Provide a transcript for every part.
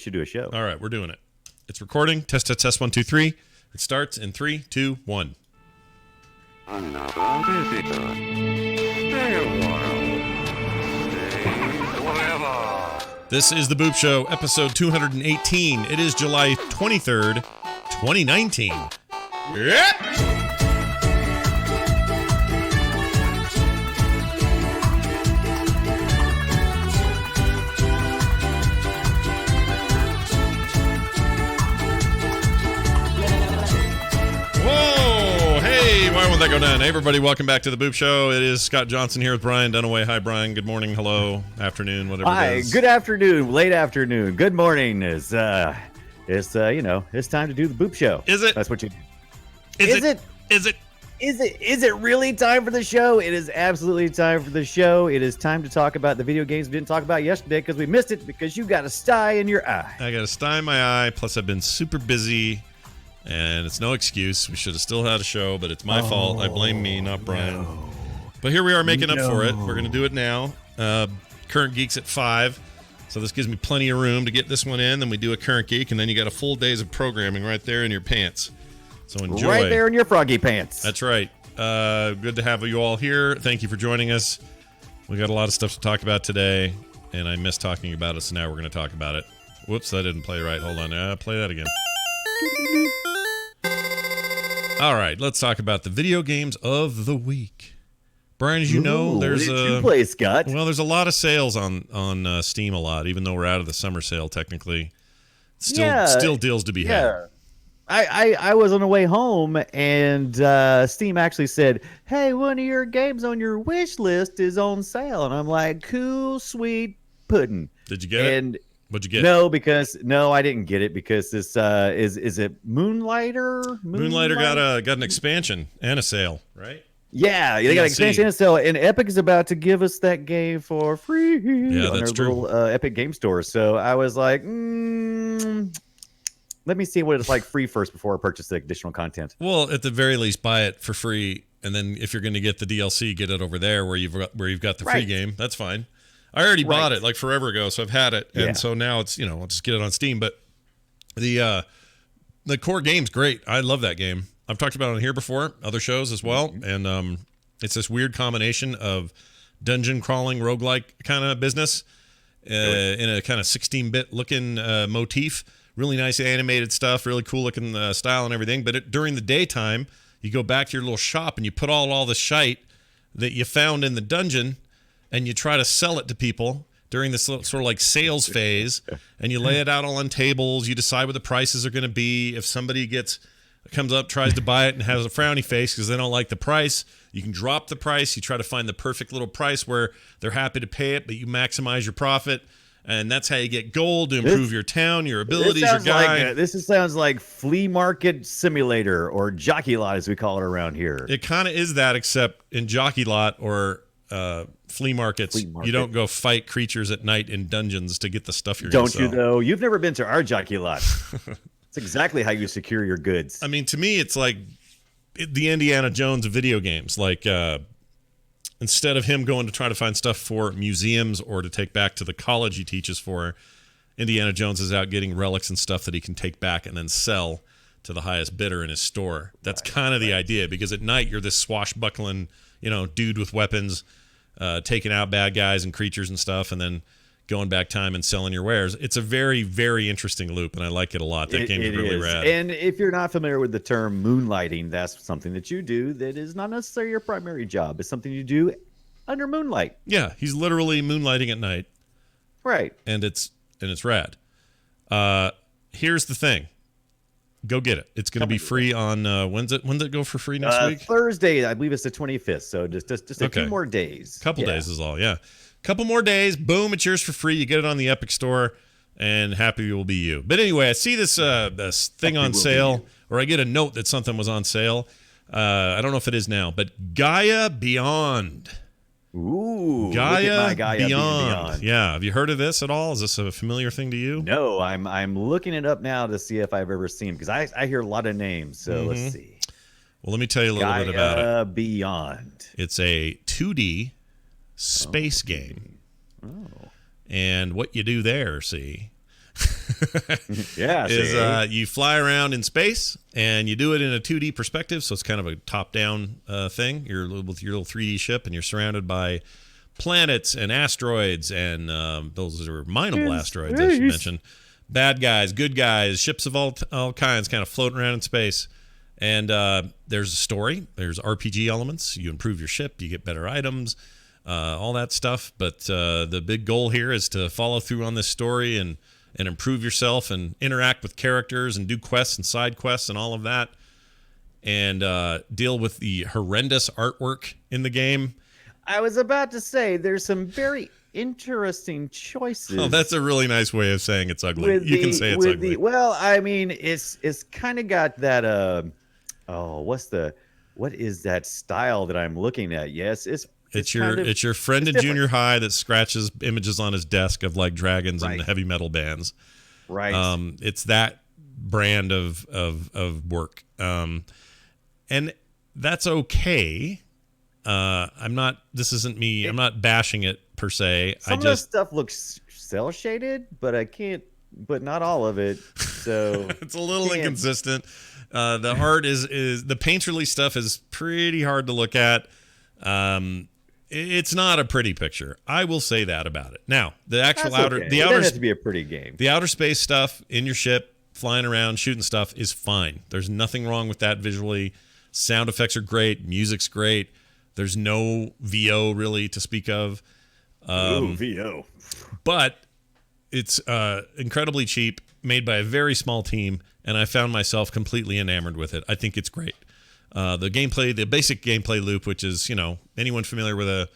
should do a show. All right, we're doing it. It's recording. Test, test, test, 1, 2, 3. It starts in 3, 2, 1. Another visitor. Stay a while. Stay forever. This is The Boop Show, episode 218. It is July 23rd, 2019. Yeah! Why won't that go down? Hey, everybody, welcome back to The Boop Show. It is Scott Johnson here with Brian Dunaway. Hi, Brian. Good morning, hello, afternoon, whatever Hi, it is. good afternoon, late afternoon, good morning. It's time to do The Boop Show. Is it? That's what you do. Is it really time for the show? It is absolutely time for the show. It is time to talk about the video games we didn't talk about yesterday because we missed it because you got a sty in your eye. I got a sty in my eye, plus I've been super busy, and it's no excuse. We should have still had a show, but it's my fault. I blame me, not Brian. No. But here we are making up for it. We're going to do it now. Current Geek's at 5, so this gives me plenty of room to get this one in. Then we do a Current Geek, and then you got a full days of programming right there in your pants. So enjoy. Right there in your froggy pants. That's right. Good to have you all here. Thank you for joining us. We got a lot of stuff to talk about today, and I missed talking about it, so now we're going to talk about it. Whoops, that didn't play right. Hold on. Play that again. All right, let's talk about the video games of the week. Brian, as you know, there's you play, Scott? Well, there's a lot of sales on Steam a lot, even though we're out of the summer sale technically. Still deals to be had. I was on the way home, and Steam actually said, hey, one of your games on your wish list is on sale. And I'm like, cool, sweet pudding. Did you get it? What'd you get? No, I didn't get it because this is it Moonlighter? Moonlighter got an expansion and a sale, right? Yeah, they got an expansion and a sale, and Epic is about to give us that game for free. Yeah, that's true. Little, Epic Game Store. So I was like, let me see what it's like free first before I purchase the additional content. Well, at the very least, buy it for free, and then if you're going to get the DLC, get it over there where you've got the free game. That's fine. I already bought it like forever ago, so I've had it, and so now it's I'll just get it on Steam. But the core game's great. I love that game. I've talked about it on here before, other shows as well, and it's this weird combination of dungeon crawling roguelike kind of business in a kind of 16-bit looking motif. Really nice animated stuff, really cool looking style and everything. But during the daytime, you go back to your little shop and you put all the shite that you found in the dungeon, and you try to sell it to people during this sort of like sales phase, and you lay it out all on tables. You decide what the prices are going to be. If somebody comes up, tries to buy it, and has a frowny face because they don't like the price, you can drop the price. You try to find the perfect little price where they're happy to pay it, but you maximize your profit. And that's how you get gold to improve your town, your abilities, your guy. This sounds like flea market simulator or jockey lot, as we call it around here. It kind of is that, except in jockey lot or flea markets, you don't go fight creatures at night in dungeons to get the stuff you're going to sell. Don't you, though? You've never been to our jockey lot. It's exactly how you secure your goods. I mean, to me, it's like the Indiana Jones of video games. Like, instead of him going to try to find stuff for museums or to take back to the college he teaches for, Indiana Jones is out getting relics and stuff that he can take back and then sell to the highest bidder in his store. That's kind of the idea, because at night you're this swashbuckling, dude with weapons, taking out bad guys and creatures and stuff, and then going back time and selling your wares. It's a very, very interesting loop, and I like it a lot. That game is really rad. And if you're not familiar with the term moonlighting, that's something that you do that is not necessarily your primary job. It's something you do under moonlight. Yeah, he's literally moonlighting at night. Right. And it's rad. Here's the thing. Go get it. It's going to be free on when's it go for free next week? Thursday, I believe it's the 25th. So just a few more days. Couple days is all. Yeah. Couple more days, boom, it's yours for free. You get it on the Epic Store, and happy will be you. But anyway, I see this thing on sale, or I get a note that something was on sale. I don't know if it is now, but Gaia Beyond. Ooh, Gaia Beyond. Yeah, have you heard of this at all? Is this a familiar thing to you? No, I'm looking it up now to see if I've ever seen, because I hear a lot of names. So let's see. Well, let me tell you a little bit about it. Gaia Beyond. It's a 2D space game. Oh. And what you do there, see, Yeah, is you fly around in space and you do it in a 2D perspective, so it's kind of a top-down thing. You're with your little 3D ship, and you're surrounded by planets and asteroids, and those are mineable asteroids, I should mention. Bad guys, good guys, ships of all kinds, kind of floating around in space. And there's a story. There's RPG elements. You improve your ship. You get better items, all that stuff. But the big goal here is to follow through on this story and improve yourself and interact with characters and do quests and side quests and all of that. And deal with the horrendous artwork in the game. I was about to say there's some very interesting choices. Oh, that's a really nice way of saying it's ugly. You can say it's ugly. Well, I mean, it's kind of got that. What is that style that I'm looking at? Yes, it's your friend in junior high that scratches images on his desk of like dragons and heavy metal bands. Right. It's that brand of work. And that's okay. This isn't me. I'm not bashing it per se. Some of the stuff looks cel shaded, but but not all of it. So it's a little inconsistent. The art is the painterly stuff is pretty hard to look at. It's not a pretty picture. I will say that about it. Now, the actual it doesn't have to be a pretty game. The outer space stuff in your ship, flying around, shooting stuff is fine. There's nothing wrong with that visually. Sound effects are great. Music's great. There's no VO really to speak of. VO. But it's incredibly cheap, made by a very small team, and I found myself completely enamored with it. I think it's great. The gameplay, the basic gameplay loop, which is, anyone familiar with an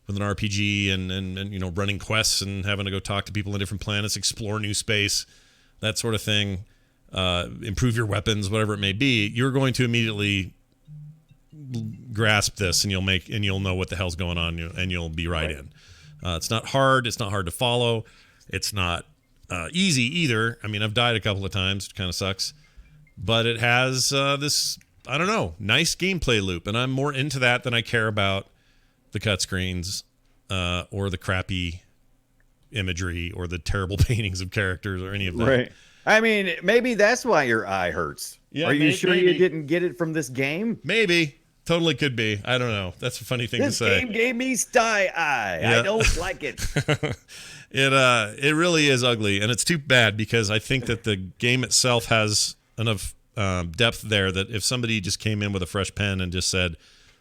RPG and running quests and having to go talk to people on different planets, explore new space, that sort of thing, improve your weapons, whatever it may be, you're going to immediately grasp this and you'll know what the hell's going on and you'll be right in. It's not hard. It's not hard to follow. It's not easy either. I mean, I've died a couple of times. It kind of sucks. But it has this, I don't know, nice gameplay loop. And I'm more into that than I care about the cutscenes or the crappy imagery or the terrible paintings of characters or any of that. Right. I mean, maybe that's why your eye hurts. Yeah, Are you sure you didn't get it from this game? Maybe. Totally could be. I don't know. That's a funny thing to say. This game gave me sty eye. Yeah. I don't like it. It really is ugly, and it's too bad because I think that the game itself has enough depth there that if somebody just came in with a fresh pen and just said,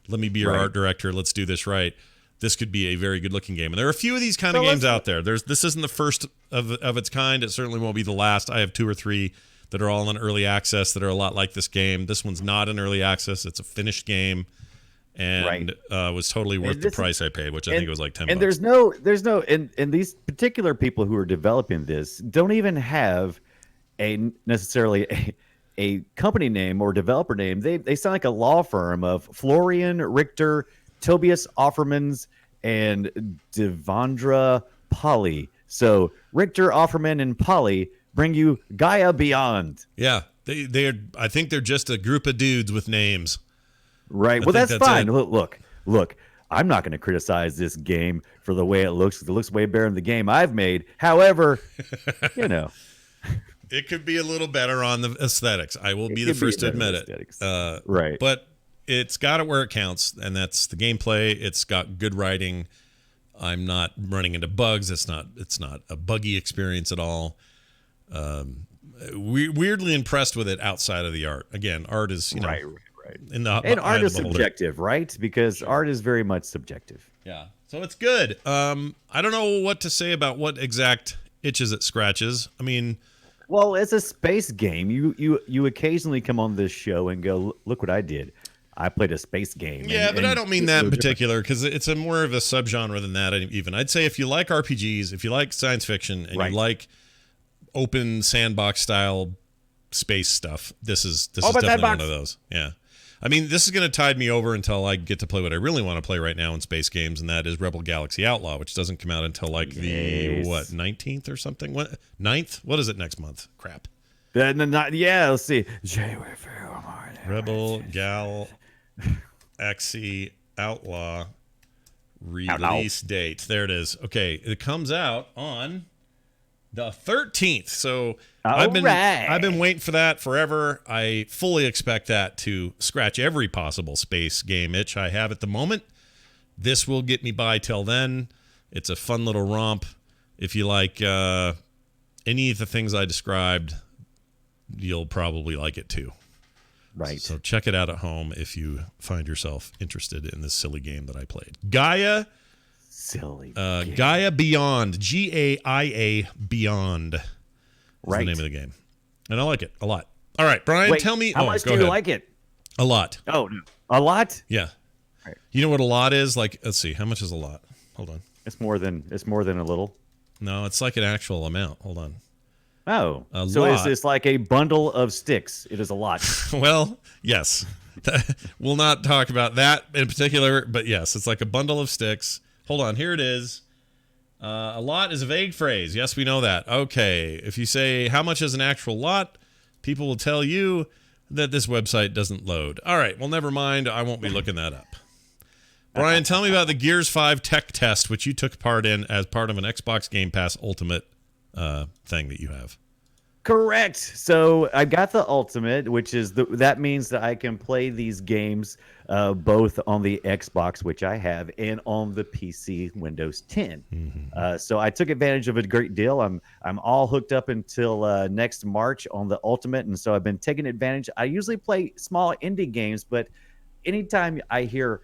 "Let me be your art director. Let's do this right," this could be a very good-looking game. And there are a few of these kind of games out there. This isn't the first of its kind. It certainly won't be the last. I have 2 or 3 that are all in early access that are a lot like this game. This one's not in early access. It's a finished game, and was totally worth the price I paid, which I think it was like $10. And there's no, and these particular people who are developing this don't even have necessarily a company name or developer name. They sound like a law firm of Florian Richter, Tobias Offermans, and Devendra Pali. So Richter, Offerman, and Pali bring you Gaia Beyond. Yeah, they're. I think they're just a group of dudes with names. Right. Well, that's fine. Look. I'm not going to criticize this game for the way it looks. It looks way better than the game I've made. However, it could be a little better on the aesthetics. I will be the first to admit it. Right. But it's got it where it counts, and that's the gameplay. It's got good writing. I'm not running into bugs. It's not a buggy experience at all. Weirdly impressed with it outside of the art. Again, art is right. And art is subjective, right? Because art is very much subjective. Yeah. So it's good. I don't know what to say about what exact itches it scratches. I mean, well, it's a space game. You occasionally come on this show and go, look what I did. I played a space game. Yeah, but I don't mean that in particular because it's a more of a subgenre than that. Even I'd say if you like RPGs, if you like science fiction, and you like open sandbox style space stuff, this is definitely one of those. Yeah. I mean, this is going to tide me over until I get to play what I really want to play right now in space games, and that is Rebel Galaxy Outlaw, which doesn't come out until like the 19th or something. 9th? What is it next month? Crap. Let's see. Rebel Galaxy Outlaw release date. There it is. Okay, it comes out on the 13th. So I've been waiting for that forever. I fully expect that to scratch every possible space game itch I have at the moment. This will get me by till then. It's a fun little romp. If you like any of the things I described, you'll probably like it too. Right. So check it out at home if you find yourself interested in this silly game that I played. Gaia. Gaia Beyond. Gaia Beyond. Right. The name of the game. And I like it a lot. All right, Brian, tell me. How much do you like it? A lot. Oh, a lot? Yeah. Right. You know what a lot is? Like, let's see. How much is a lot? Hold on. It's more than a little. No, it's like an actual amount. Hold on. Oh. So is this like a bundle of sticks? It is a lot. Well, yes. We'll not talk about that in particular, but yes, it's like a bundle of sticks. Hold on. Here it is. A lot is a vague phrase. Yes, we know that. Okay. If you say how much is an actual lot, people will tell you that this website doesn't load. All right. Well, never mind. I won't be looking that up. Brian, tell me about the Gears 5 tech test, which you took part in as part of an Xbox Game Pass Ultimate thing that you have. Correct. So I got the Ultimate, which is that means that I can play these games both on the Xbox, which I have, and on the PC Windows 10. Mm-hmm. So I took advantage of a great deal. I'm all hooked up until next March on the Ultimate, and so I've been taking advantage. I usually play small indie games, but anytime I hear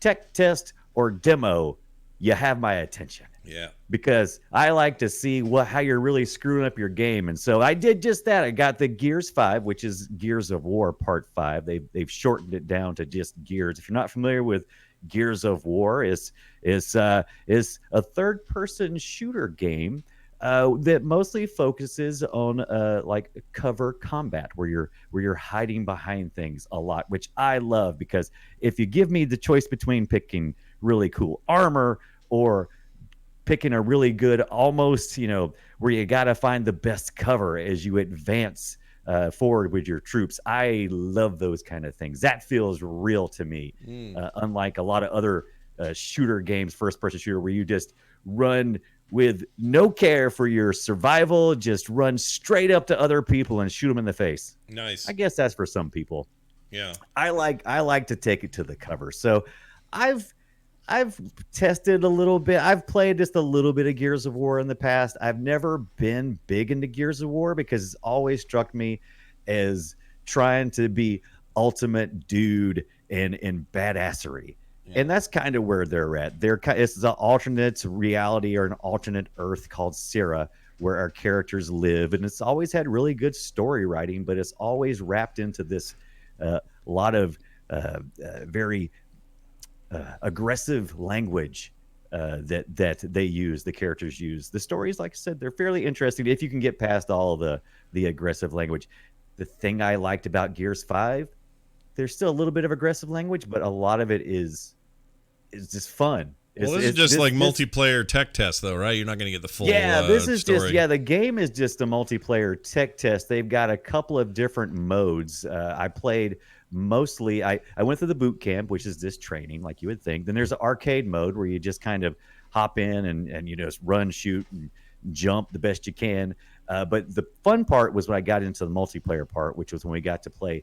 tech test or demo, you have my attention. Yeah. Because I like to see how you're really screwing up your game. And so I did just that. I got the Gears 5, which is Gears of War Part 5. They've shortened it down to just Gears. If you're not familiar with Gears of War, is a third-person shooter game that mostly focuses on like cover combat, where you're hiding behind things a lot, which I love, because if you give me the choice between picking really cool armor or picking a really good, almost, where you got to find the best cover as you advance forward with your troops, I love those kind of things. That feels real to me, unlike a lot of other shooter games, first-person shooter, where you just run with no care for your survival, just run straight up to other people and shoot them in the face. Nice. I guess that's for some people. Yeah. I like to take it to the cover. So I've tested a little bit. I've played just a little bit of Gears of War in the past. I've never been big into Gears of War because it's always struck me as trying to be ultimate dude in badassery. Yeah. And that's kind of where they're at. It's an alternate reality or an alternate Earth called Sierra, where our characters live. And it's always had really good story writing, but it's always wrapped into this lot of very aggressive language that they use, the characters use. The stories, like I said, they're fairly interesting if you can get past all the aggressive language. The thing I liked about Gears 5, there's still a little bit of aggressive language, but a lot of it is just fun. Well, this is just like multiplayer tech test, though, right? You're not going to get the full this is story. The game is just a multiplayer tech test. They've got a couple of different modes. I played mostly, I went through the boot camp, which is this training, like you would think. Then there's an arcade mode where you just kind of hop in and just run, shoot, and jump the best you can. But the fun part was when I got into the multiplayer part, which was when we got to play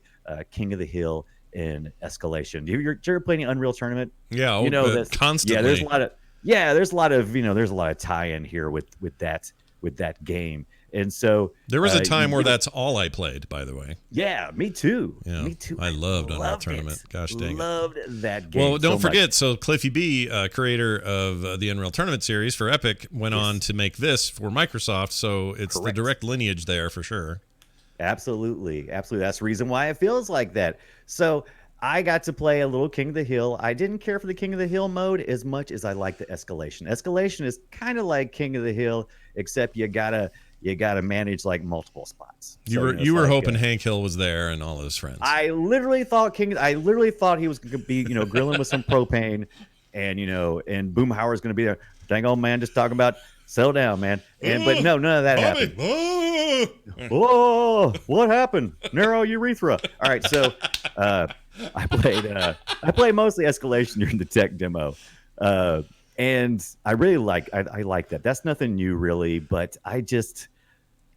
King of the Hill in Escalation. Did you ever play any Unreal Tournament? Yeah, constantly. Yeah, there's a lot of tie-in here with that game. And so there was a time where that's all I played, by the way. Yeah, me too. Yeah, me too. I loved Unreal Tournament. Gosh dang it. Loved that game. Well, don't forget, so Cliffy B, creator of the Unreal Tournament series for Epic, went on to make this for Microsoft, so it's the direct lineage there for sure. Absolutely. That's the reason why it feels like that. So I got to play a little King of the Hill. I didn't care for the King of the Hill mode as much as I like the Escalation. Escalation is kind of like King of the Hill, except you gotta manage like multiple spots. You were hoping Hank Hill was there and all his friends. I literally thought he was going to be grilling with some propane, and and Boomhauer's going to be there. Dang old man, just talking about settle down, man. But no, none of that happened. Whoa, what happened? Narrow urethra. All right, so I played mostly Escalation during the tech demo. And I really like that. That's nothing new, really, but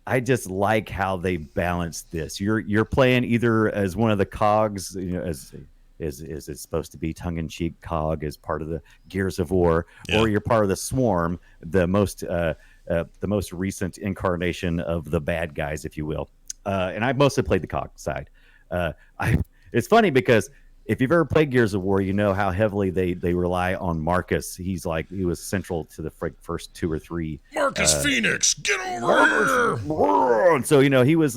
I just like how they balance this. You're playing either as one of the cogs, as is it's supposed to be tongue-in-cheek cog as part of the Gears of War, or you're part of the Swarm, the most recent incarnation of the bad guys, if you will. And I mostly played the cog side. It's funny because if you've ever played Gears of War, you know how heavily they rely on Marcus. He was central to the first 2 or 3. Marcus Phoenix, get over here! And so he was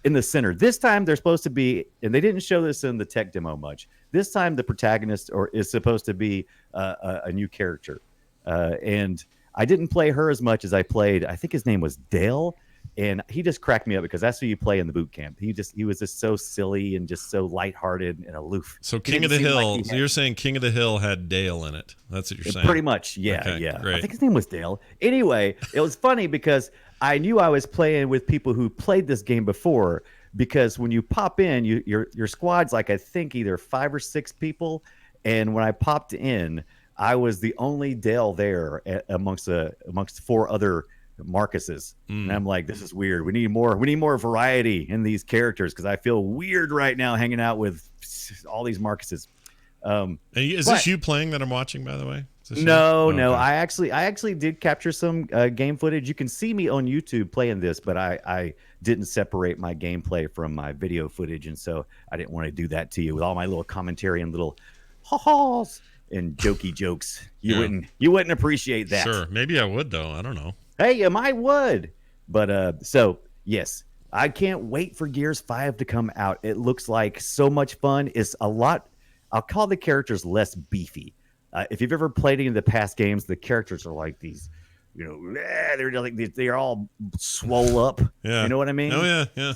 in the center. This time they're supposed to be, and they didn't show this in the tech demo much. This time the protagonist is supposed to be a new character, and I didn't play her as much as I played. I think his name was Dale. And he just cracked me up because that's who you play in the boot camp. He was just so silly and just so lighthearted and aloof. So King of the Hill. So you're saying King of the Hill had Dale in it. That's what you're saying. Pretty much, yeah, okay, yeah. Great. I think his name was Dale. Anyway, it was funny because I knew I was playing with people who played this game before. Because when you pop in, your squad's like I think either 5 or 6 people, and when I popped in, I was the only Dale there amongst 4 other Marcuses. And I'm like, this is weird. We need more variety in these characters because I feel weird right now hanging out with all these Marcuses. Is this you playing that I'm watching, by the way? No. I actually did capture some game footage. You can see me on YouTube playing this, but I didn't separate my gameplay from my video footage, and so I didn't want to do that to you with all my little commentary and little ha-ha's and jokey jokes. You wouldn't appreciate that. Sure, maybe I would though. I don't know. Hey, you might would. But so yes, I can't wait for Gears 5 to come out. It looks like so much fun. It's a lot. I'll call the characters less beefy. If you've ever played any of the past games, the characters are like these, they're all swole up. Yeah. You know what I mean? Oh yeah.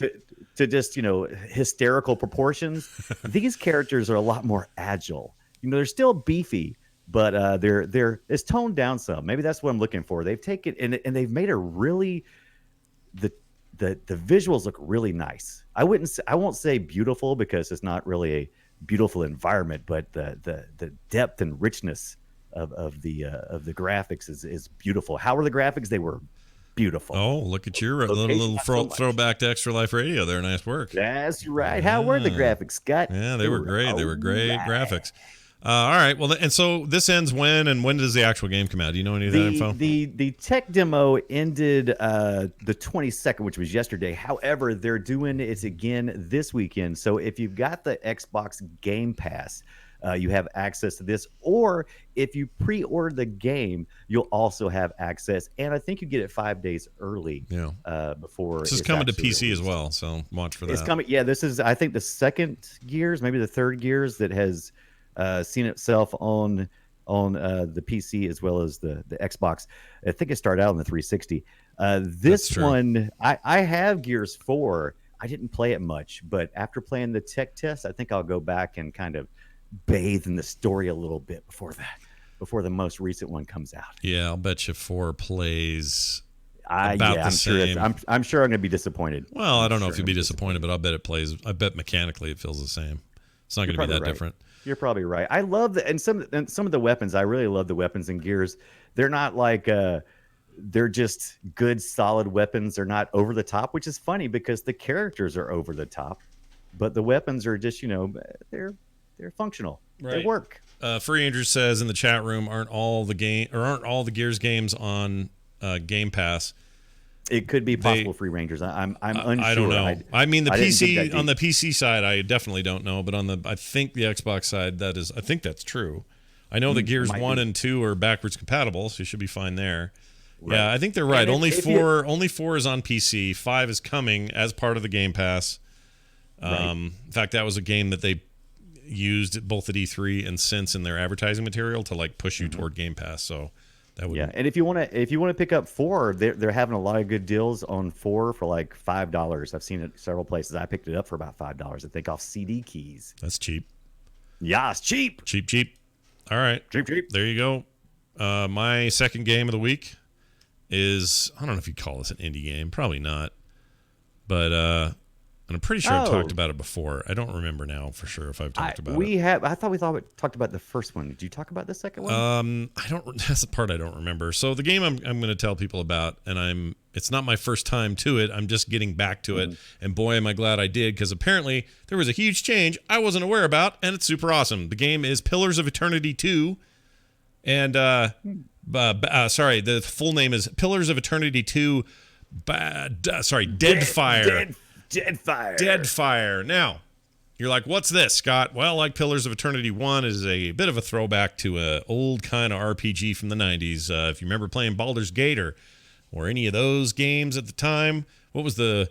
To just hysterical proportions. These characters are a lot more agile. They're still beefy, but it's toned down some. Maybe that's what I'm looking for. They've taken and they've made a really the visuals look really nice. I won't say beautiful because it's not really a beautiful environment, but the depth and richness of the graphics is beautiful. How were the graphics? They were beautiful. Oh, look at your little throwback to Extra Life Radio there. Nice work. That's right. How were the graphics, Scott? Yeah, they were great. They were great graphics. All right. Well, and so this ends when, and when does the actual game come out? Do you know any of that info? The tech demo ended the 22nd, which was yesterday. However, they're doing it again this weekend. So if you've got the Xbox Game Pass, you have access to this. Or if you pre-order the game, you'll also have access. And I think you get it 5 days early. Yeah. Before this is coming to PC released as well. So watch for that. It's coming. Yeah. This is, I think, the second Gears, maybe the third Gears that has seen itself on the PC as well as the Xbox. I think it started out on the 360. This one, I have Gears 4. I didn't play it much, but after playing the tech test, I think I'll go back and kind of bathe in the story a little bit before the most recent one comes out. Yeah, I'll bet you 4 plays about the I'm same. Sure I'm sure I'm going to be disappointed. Well, I don't know if you'll be disappointed, but I'll bet it plays. I bet mechanically it feels the same. It's not going to be that different. You're probably right. I love some of the weapons. I really love the weapons in Gears. They're not like they're just good, solid weapons. They're not over the top, which is funny because the characters are over the top, but the weapons are just they're functional. Right. They work. Free Andrew says in the chat room, aren't all the Gears games on Game Pass? It could be possible Free Rangers. I'm unsure. I don't know. I mean, the PC on the PC side, I definitely don't know, but I think the Xbox side, I think that's true. I know the Gears 1 and 2 are backwards compatible, so you should be fine there. Right. Yeah, I think they're right. Only 4 is on PC. 5 is coming as part of the Game Pass. In fact, that was a game that they used both at E3 and since in their advertising material to push you toward Game Pass. So. And if you want to pick up 4, they're having a lot of good deals on 4 for like $5. I've seen it several places. I picked it up for about $5. I think off CD Keys. That's cheap. Yeah, it's cheap. Cheap. All right. Cheap. There you go. My second game of the week is, I don't know if you call this an indie game. Probably not. But And I'm pretty sure I've Oh. talked about it before. I don't remember now for sure if I've talked about it. I thought we talked about the first one. Did you talk about the second one? I don't. That's the part I don't remember. So the game I'm going to tell people about, and it's not my first time to it. I'm just getting back to it, and boy, am I glad I did, because apparently there was a huge change I wasn't aware about, and it's super awesome. The game is Pillars of Eternity 2, and sorry, the full name is Pillars of Eternity 2. Deadfire. Deadfire. Now, you're like, what's this, Scott? Well, like Pillars of Eternity 1 is a bit of a throwback to an old kind of RPG from the 90s. If you remember playing Baldur's Gate or any of those games at the time. What was the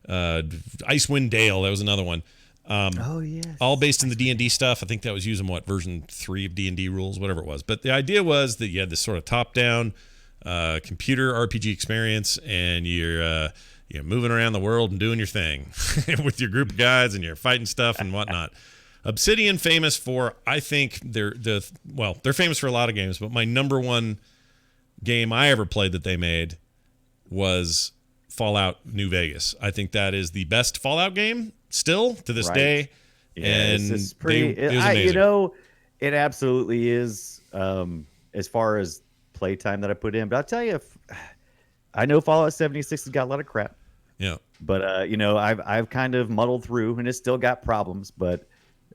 Icewind Dale? That was another one. Oh, yes. All based in the D&D stuff. I think that was using, version 3 of D&D rules, whatever it was. But the idea was that you had this sort of top-down computer RPG experience, and you're moving around the world and doing your thing with your group of guys, and you're fighting stuff and whatnot. Obsidian, famous for, I think they're famous for a lot of games, but my number one game I ever played that they made was Fallout New Vegas. I think that is the best Fallout game still to this day. Yeah, and it's pretty. it was amazing. It absolutely is. As far as playtime that I put in, but I'll tell you, I know Fallout 76 has got a lot of crap. Yeah. But I've kind of muddled through, and it's still got problems, but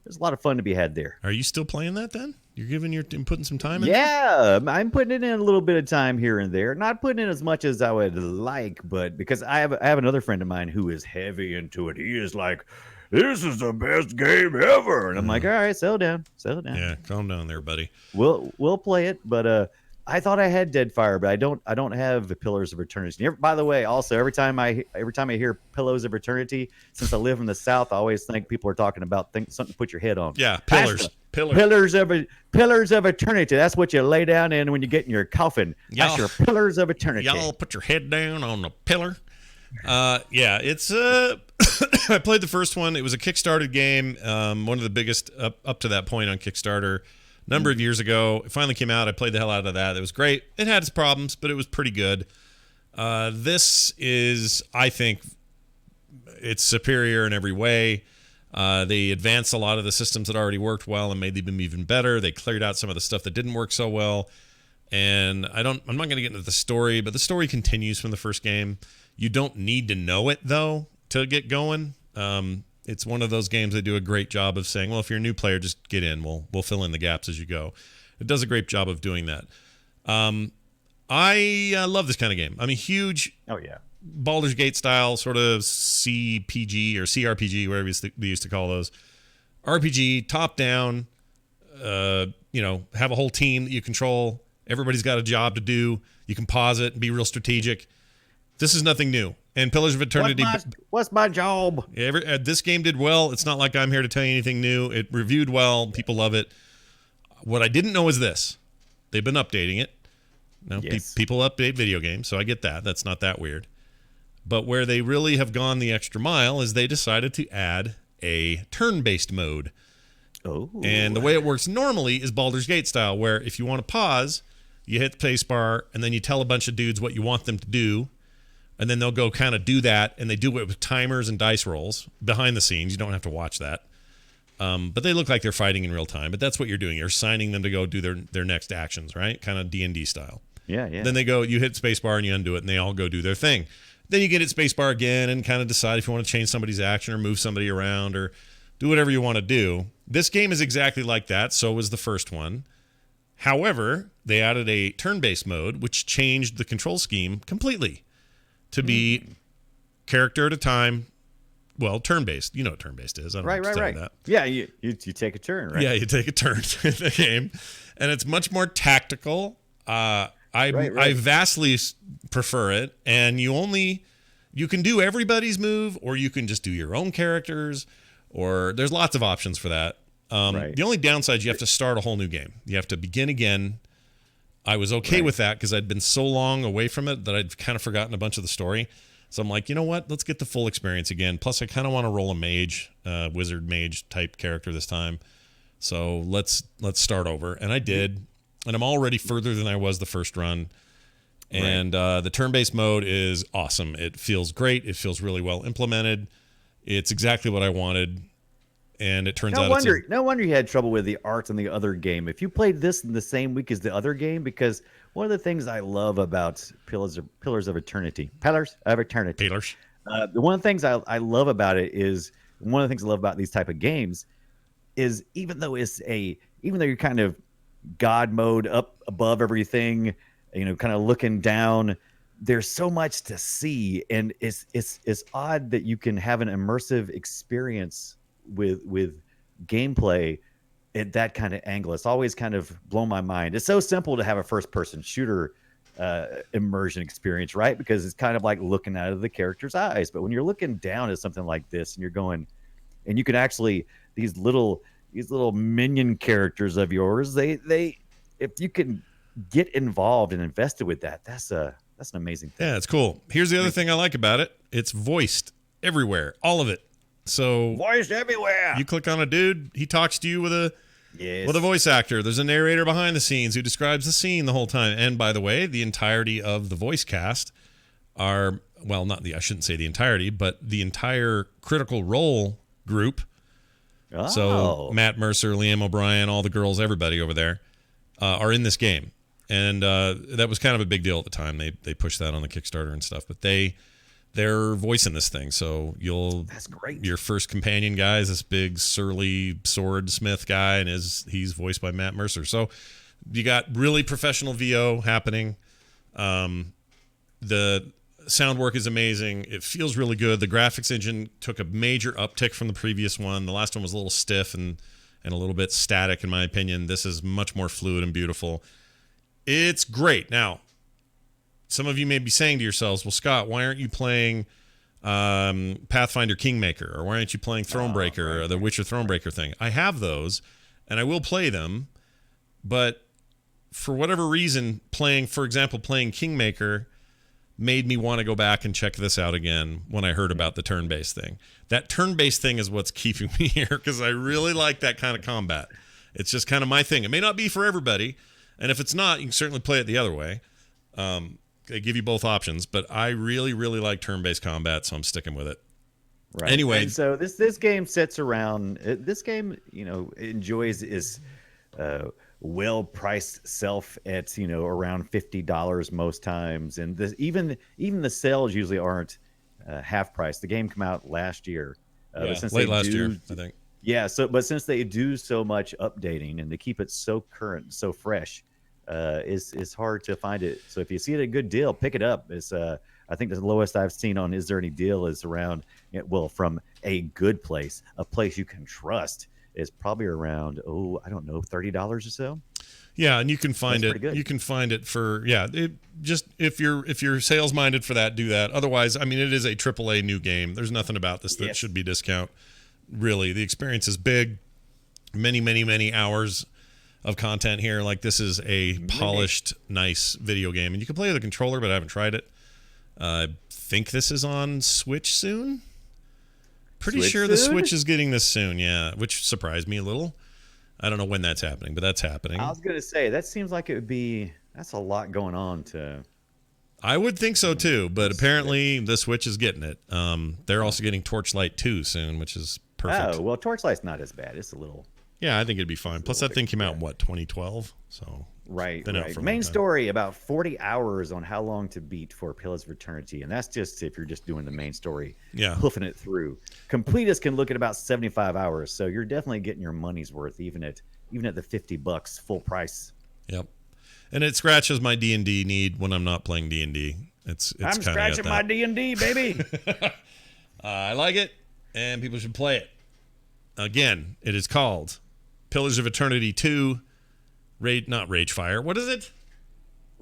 there's a lot of fun to be had there. Are you still playing that then? You're putting some time in? Yeah, I'm putting it in a little bit of time here and there. Not putting in as much as I would like, but because I have another friend of mine who is heavy into it. He is like, "This is the best game ever," and I'm like, "All right, settle down." Yeah, calm down there, buddy. We'll play it, but I thought I had Deadfire, but I don't have the Pillars of Eternity. By the way, also every time I hear Pillars of Eternity, since I live in the South, I always think people are talking about something to put your head on. Yeah, pillars. Pillars of Eternity. That's what you lay down in when you get in your coffin. That's your Pillars of Eternity. Y'all put your head down on the pillar. Yeah, it's I played the first one. It was a Kickstarted game, one of the biggest up to that point on Kickstarter. Number of years ago, it finally came out. I played the hell out of that. It was great. It had its problems, but it was pretty good. This is, I think, it's superior in every way. They advanced a lot of the systems that already worked well and made them even better. They cleared out some of the stuff that didn't work so well. And I'm not going to get into the story, but the story continues from the first game. You don't need to know it, though, to get going. It's one of those games that do a great job of saying, well, if you're a new player, just get in. We'll fill in the gaps as you go. It does a great job of doing that. I love this kind of game. I'm a huge Baldur's Gate style sort of CPG or CRPG, whatever they used to call those. RPG, top down, have a whole team that you control. Everybody's got a job to do. You can pause it and be real strategic. This is nothing new. And Pillars of Eternity. What's my job? This game did well. It's not like I'm here to tell you anything new. It reviewed well. People love it. What I didn't know is this. They've been updating it. Now, people update video games, so I get that. That's not that weird. But where they really have gone the extra mile is they decided to add a turn-based mode. Oh. And the way it works normally is Baldur's Gate style, where if you want to pause, you hit the space bar, and then you tell a bunch of dudes what you want them to do. And then they'll go kind of do that, and they do it with timers and dice rolls behind the scenes. You don't have to watch that. But they look like they're fighting in real time. But that's what you're doing. You're assigning them to go do their next actions, right? Kind of D&D style. Yeah. Then they go, you hit spacebar and you undo it, and they all go do their thing. Then you get it spacebar again and kind of decide if you want to change somebody's action or move somebody around or do whatever you want to do. This game is exactly like that. So was the first one. However, they added a turn-based mode, which changed the control scheme completely. To be character at a time, turn-based. You know what turn-based is. I don't have to tell you that. Yeah, you take a turn, right? Yeah, you take a turn in the game. And it's much more tactical. I vastly prefer it. And you can do everybody's move, or you can just do your own characters, or there's lots of options for that. The only downside is you have to start a whole new game. You have to begin again. I was okay with that because I'd been so long away from it that I'd kind of forgotten a bunch of the story. So I'm like, you know what? Let's get the full experience again. Plus, I kind of want to roll a mage, wizard mage type character this time. So let's start over. And I did. And I'm already further than I was the first run. And the turn-based mode is awesome. It feels great. It feels really well implemented. It's exactly what I wanted, and it turns No out wonder, no wonder you had trouble with the art in the other game. If you played this in the same week as the other game, because one of the things I love about Pillars of Eternity, Pillars. One of the things I love about it is one of the things I love about these type of games is even though you're kind of God mode up above everything, kind of looking down. There's so much to see, and it's odd that you can have an immersive experience with gameplay at that kind of angle. It's always kind of blown my mind. It's so simple to have a first person shooter immersion experience, right? Because it's kind of like looking out of the character's eyes. But when you're looking down at something like this and you're going, and you can actually these little minion characters of yours, they if you can get involved and invested with that, that's an amazing thing. Yeah, it's cool. Here's the other thing I like about it. It's voiced everywhere, all of it. So voiced everywhere. You click on a dude, he talks to you with a voice actor. There's a narrator behind the scenes who describes the scene the whole time. And by the way, the entirety of the voice cast are, well, I shouldn't say the entirety, but the entire Critical Role group. Oh. So Matt Mercer, Liam O'Brien, all the girls, everybody over there are in this game. And that was kind of a big deal at the time. They pushed that on the Kickstarter and stuff, but they're voicing this thing. So that's great. Your first companion guy is this big surly swordsmith guy, and he's voiced by Matt Mercer. So you got really professional VO happening. The sound work is amazing. It feels really good. The graphics engine took a major uptick from the previous one. The last one was a little stiff and a little bit static, in my opinion. This is much more fluid and beautiful. It's great. Now, some of you may be saying to yourselves, well, Scott, why aren't you playing Pathfinder Kingmaker? Or why aren't you playing Thronebreaker or the Witcher Thronebreaker thing? I have those, and I will play them. But for whatever reason, for example, playing Kingmaker made me want to go back and check this out again when I heard about the turn-based thing. That turn-based thing is what's keeping me here, because I really like that kind of combat. It's just kind of my thing. It may not be for everybody, and if it's not, you can certainly play it the other way. They give you both options, but I really, really like turn-based combat, so I'm sticking with it. Right. Anyway, and so this game sits around. This game, enjoys its well-priced self at around $50 most times, and even the sales usually aren't half price. The game came out last year, but since late last year, I think. Yeah, but since they do so much updating and they keep it so current, so fresh, it's hard to find it. So if you see it at a good deal, pick it up. It's I think the lowest I've seen on Is There Any Deal is around, from a good place, a place you can trust, is probably around I don't know, $30 or so. Yeah, and you can find That's pretty good. You can find it for just if you're sales minded for that, do that. Otherwise, I mean, it is a AAA new game. There's nothing about this that should be discount. Really, the experience is big. Many hours of content here. Like, this is a polished, nice video game, and you can play with a controller, but I haven't tried it. I think this is on Switch soon. Pretty sure the Switch is getting this soon. Yeah, which surprised me a little. I don't know when that's happening, but that's happening. I was gonna say that seems like it would be. That's a lot going on to. I would think so too, but apparently the Switch is getting it. They're also getting Torchlight 2 soon, which is perfect. Oh well, Torchlight's not as bad. It's a little. Yeah, I think it'd be fine. Plus, that thing came out in 2012, so right. Been out for a Main long time. story about 40 hours on how long to beat for Pillars of Eternity, and that's just if you're just doing the main story, hoofing it through. Completists can look at about 75 hours, so you're definitely getting your money's worth, even at the $50 full price. Yep, and it scratches my D&D need when I'm not playing D&D. It's I'm scratching my D&D, baby. I like it, and people should play it. Again, it is called Pillars of Eternity 2. Not Ragefire. What is it?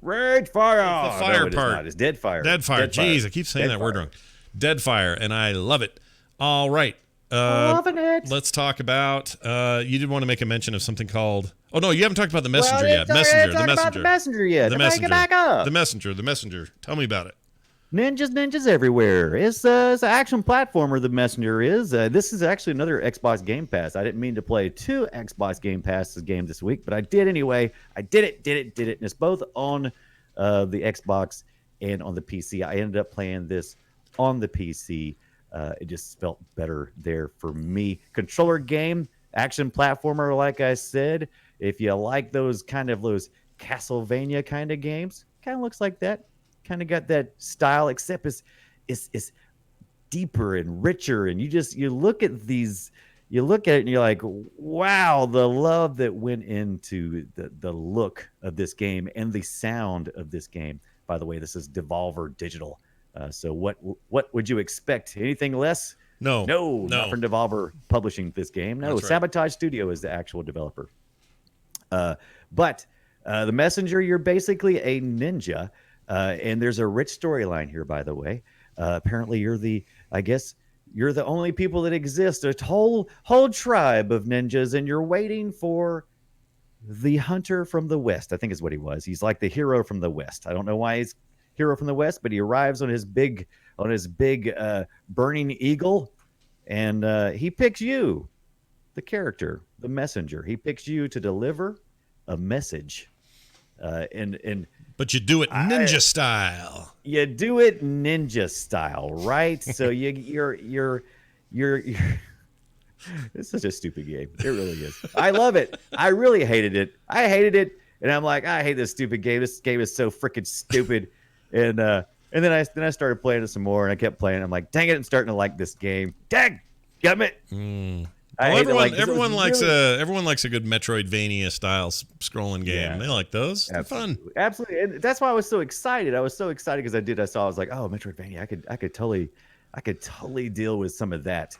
Ragefire. The fire no, it part. Is not. It's Deadfire. Deadfire. Jeez, I keep saying that word wrong. Deadfire, and I love it. All right. Loving it. Let's talk about. You did want to make a mention of something called. Oh no, you haven't talked about the messenger yet. The messenger. The messenger yet. The messenger. Back up. The messenger. Tell me about it. Ninjas everywhere. It's an action platformer. The Messenger is. This is actually another Xbox Game Pass. I didn't mean to play 2 Xbox Game Passes games this week, but I did anyway. I did it. And it's both on the Xbox and on the PC. I ended up playing this on the PC. It just felt better there for me. Controller game, action platformer, like I said. If you like those Castlevania kind of games, kind of looks like that. Kind of got that style, except it's deeper and richer. And you look at these, you look at it and you're like, wow, the love that went into the look of this game and the sound of this game. By the way, this is Devolver Digital. So what would you expect? Anything less? No, Not from Devolver publishing this game. No, That's right. Sabotage Studio is the actual developer. But the Messenger, you're basically a ninja, and there's a rich storyline here. By the way, apparently you're the only people that exist. A whole tribe of ninjas, and you're waiting for the hunter from the West. I think is what he was. He's like the hero from the West. I don't know why he's hero from the West, but he arrives on his big burning eagle, and he picks you, the character, the messenger. He picks you to deliver a message, and but you do it ninja style. You do it ninja style, right? So you're it's such a stupid game. It really is. I love it. I really hated it. I hated it, and I'm like, I hate this stupid game. This game is so freaking stupid. And then I started playing it some more, and I kept playing. I'm like, dang it, I'm starting to like this game. Dang, gummit. Everyone likes a good Metroidvania style scrolling game. Yeah. They like those. They're fun. Absolutely, and that's why I was so excited. I was so excited because I was like, oh, Metroidvania. I could totally deal with some of that.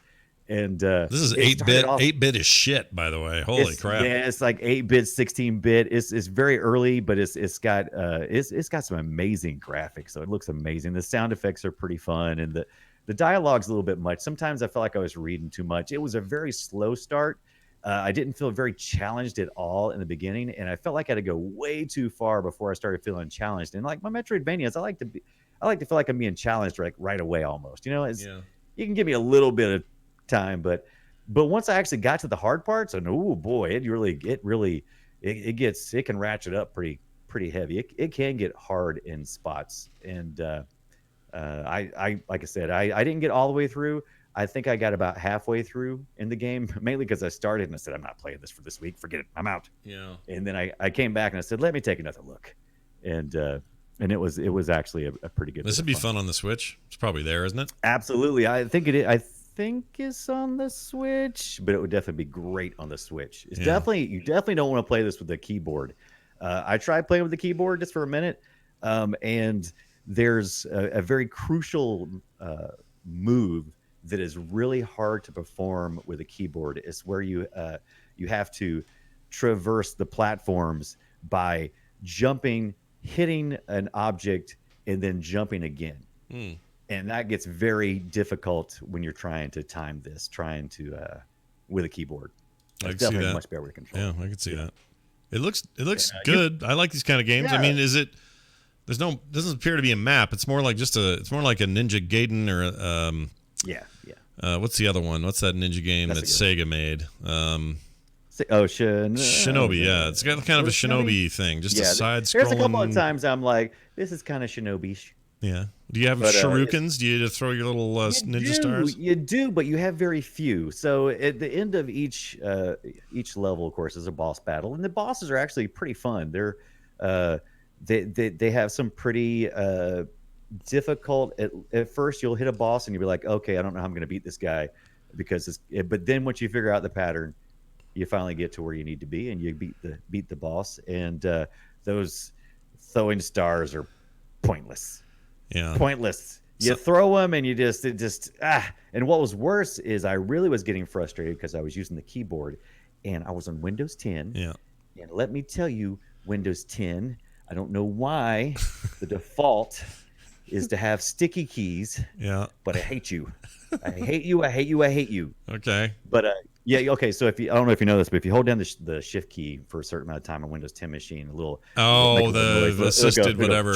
And this is 8-bit. 8-bit is shit, by the way. Holy crap! Yeah, it's like 8-bit, 16-bit. It's very early, but it's got some amazing graphics. So it looks amazing. The sound effects are pretty fun, and the dialogue's a little bit much. Sometimes I felt like I was reading too much. It was a very slow start. I didn't feel very challenged at all in the beginning, and I felt like I had to go way too far before I started feeling challenged. And like my Metroidvanias, I like to feel like I'm being challenged right away almost. You can give me a little bit of time, but once I actually got to the hard parts, and oh boy, it can ratchet up pretty heavy. It can get hard in spots, and I like I said, I didn't get all the way through. I think I got about halfway through in the game, mainly because I started and I said, I'm not playing this for this week. Forget it. I'm out. Yeah. And then I came back and I said, let me take another look. And it was actually a pretty good. This would be fun on the Switch. It's probably there, isn't it? Absolutely. I think it is. I think it's on the Switch, but it would definitely be great on the Switch. You definitely don't want to play this with the keyboard. I tried playing with the keyboard just for a minute, and there's a very crucial move that is really hard to perform with a keyboard. It's where you have to traverse the platforms by jumping, hitting an object, and then jumping again. And that gets very difficult when you're trying to time this, with a keyboard. It's definitely much better with control. Yeah, I can see that. It looks good. I like these kind of games. Yeah. I mean, doesn't appear to be a map. It's more like it's more like a Ninja Gaiden or what's the other one? What's that ninja game that Sega made? Shinobi. Yeah, it's got kind of a Shinobi thing, just a side-scrolling. There's a couple of times I'm like, this is kind of Shinobi-ish. Yeah. Do you have shurikens? Do you just throw your little ninja stars? You do, but you have very few. So at the end of each level, of course, is a boss battle, and the bosses are actually pretty fun. They're they have some pretty difficult. At first, you'll hit a boss and you'll be like, okay, I don't know how I'm going to beat this guy, but then once you figure out the pattern, you finally get to where you need to be, and you beat the boss. And those throwing stars are pointless. Yeah, pointless. You throw them, and it just And what was worse is I really was getting frustrated because I was using the keyboard, and I was on Windows 10. Yeah, and let me tell you, Windows 10. I don't know why the default is to have sticky keys. Yeah, but I hate you. I hate you. I hate you. I hate you. Okay. But okay. So I don't know if you know this, but if you hold down the shift key for a certain amount of time on Windows 10 machine, the assisted whatever.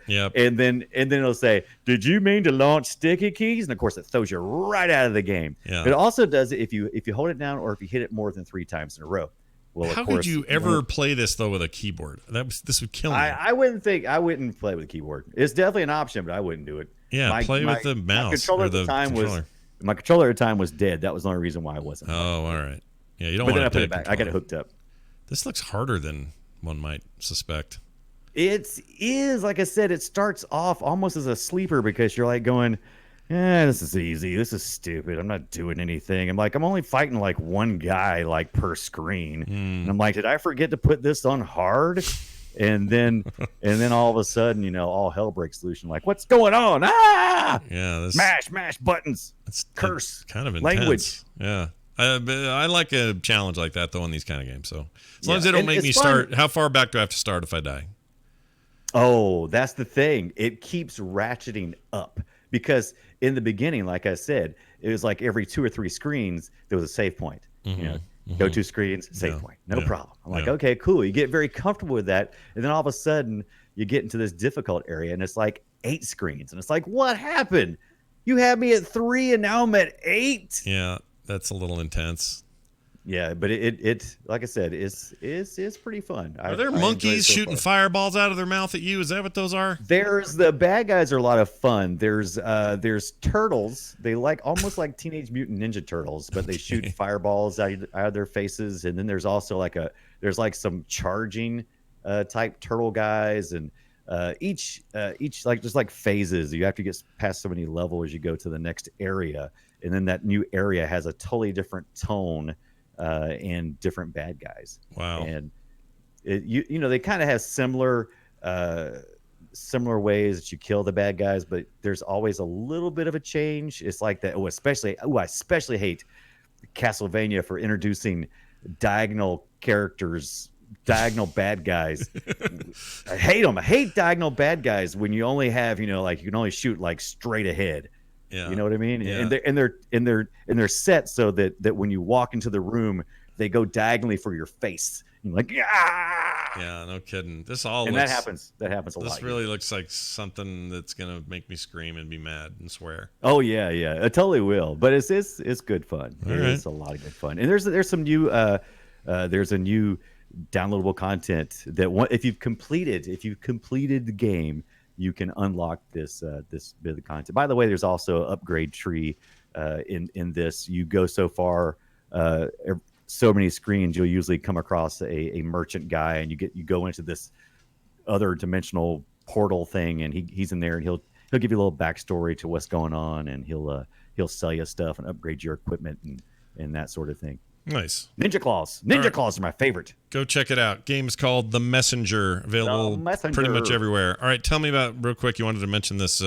Yep. And then it'll say, "Did you mean to launch sticky keys?" And of course, it throws you right out of the game. Yeah. It also does it if you hold it down or if you hit it more than 3 times in a row. Well, how could you ever play this though with a keyboard? This would kill me. I wouldn't play with a keyboard. It's definitely an option, but I wouldn't do it. Yeah, play with the mouse. My controller or at the time controller. My controller at the time was dead. That was the only reason why I wasn't. Oh, all right. Yeah, you don't But want then I to put it back. I got it hooked up. This looks harder than one might suspect. It is, like I said, it starts off almost as a sleeper because you're like going, this is easy. This is stupid. I'm not doing anything. I'm like, I'm only fighting like one guy like per screen. And I'm like, did I forget to put this on hard? And then all of a sudden, you know, all hell breaks loose. I'm like, what's going on? Ah! Yeah, Mash buttons. It's Curse. kind of intense. Language. Yeah. I like a challenge like that though in these kind of games. So as long as they don't And make it's me fun. start, how far back do I have to start if I die? Oh, that's the thing. It keeps ratcheting up because in the beginning, like I said, it was like every 2 or 3 screens there was a save point. You know, go 2 screens, save point, no problem. I'm like, okay, cool. You get very comfortable with that, and then all of a sudden you get into this difficult area, and it's like 8 screens, and it's like, what happened? You had me at 3, and now I'm at 8. Yeah, that's a little intense. Yeah, but it like I said, is pretty fun. Are there monkeys shooting fireballs out of their mouth at you? Is that what those are? There's the bad guys are a lot of fun. There's turtles. They like almost like Teenage Mutant Ninja Turtles, but they shoot fireballs out of their faces. And then there's also there's some charging type turtle guys, and each like just like phases. You have to get past so many levels as you go to the next area, and then that new area has a totally different tone. And different bad guys. Wow. And you know they kind of have similar ways that you kill the bad guys, but there's always a little bit of a change. It's like that. I especially hate Castlevania for introducing diagonal characters, diagonal bad guys. I hate them. I hate diagonal bad guys when you only have, you know, like you can only shoot like straight ahead. Yeah. You know what I mean? Yeah. And they're set so that when you walk into the room, they go diagonally for your face. You're like, yeah, no kidding. that happens a lot. This really looks like something that's gonna make me scream and be mad and swear. Oh yeah, it totally will. But it's good fun. It's a lot of good fun. And there's some new there's a new downloadable content that if you've completed the game, you can unlock this bit of the content. By the way, there's also an upgrade tree in this. You go so far, so many screens, you'll usually come across a merchant guy, and you go into this other dimensional portal thing, and he's in there, and he'll give you a little backstory to what's going on, and he'll sell you stuff and upgrade your equipment and that sort of thing. Nice. Ninja Claws. Ninja Claws are my favorite. Go check it out. Game is called The Messenger, available pretty much everywhere. All right, tell me about, real quick, you wanted to mention this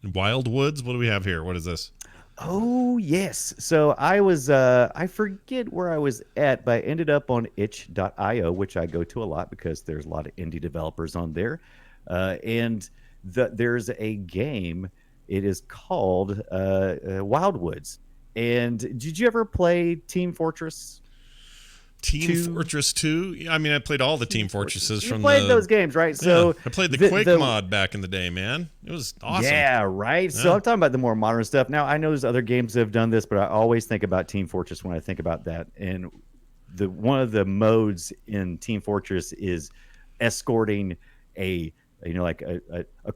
Wild Woods. What do we have here? What is this? Oh, yes. So I was, I forget where I was at, but I ended up on itch.io, which I go to a lot because there's a lot of indie developers on there. And there's a game. It is called Wild Woods. And did you ever play Team Fortress? Fortress 2? I mean, I played all the Team Fortresses from those games, right? So I played the Quake mod back in the day, man. It was awesome. Yeah, right? Yeah. So I'm talking about the more modern stuff. Now, I know there's other games that have done this, but I always think about Team Fortress when I think about that. And one of the modes in Team Fortress is escorting a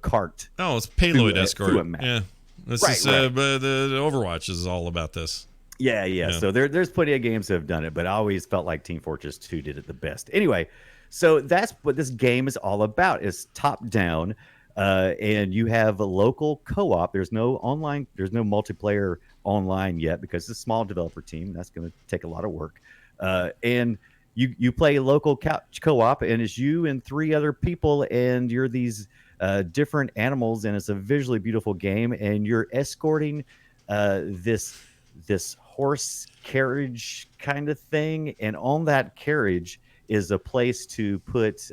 cart. Oh, it's payload escort. Yeah. This is the Overwatch is all about this. Yeah. So there's plenty of games that have done it, but I always felt like Team Fortress 2 did it the best. Anyway, so that's what this game is all about. It's top down, and you have a local co-op. There's no multiplayer online yet because it's a small developer team. That's going to take a lot of work. And you play local couch co-op, and it's you and 3 other people, and you're these different animals, and it's a visually beautiful game, and you're escorting this horse carriage kind of thing, and on that carriage is a place to put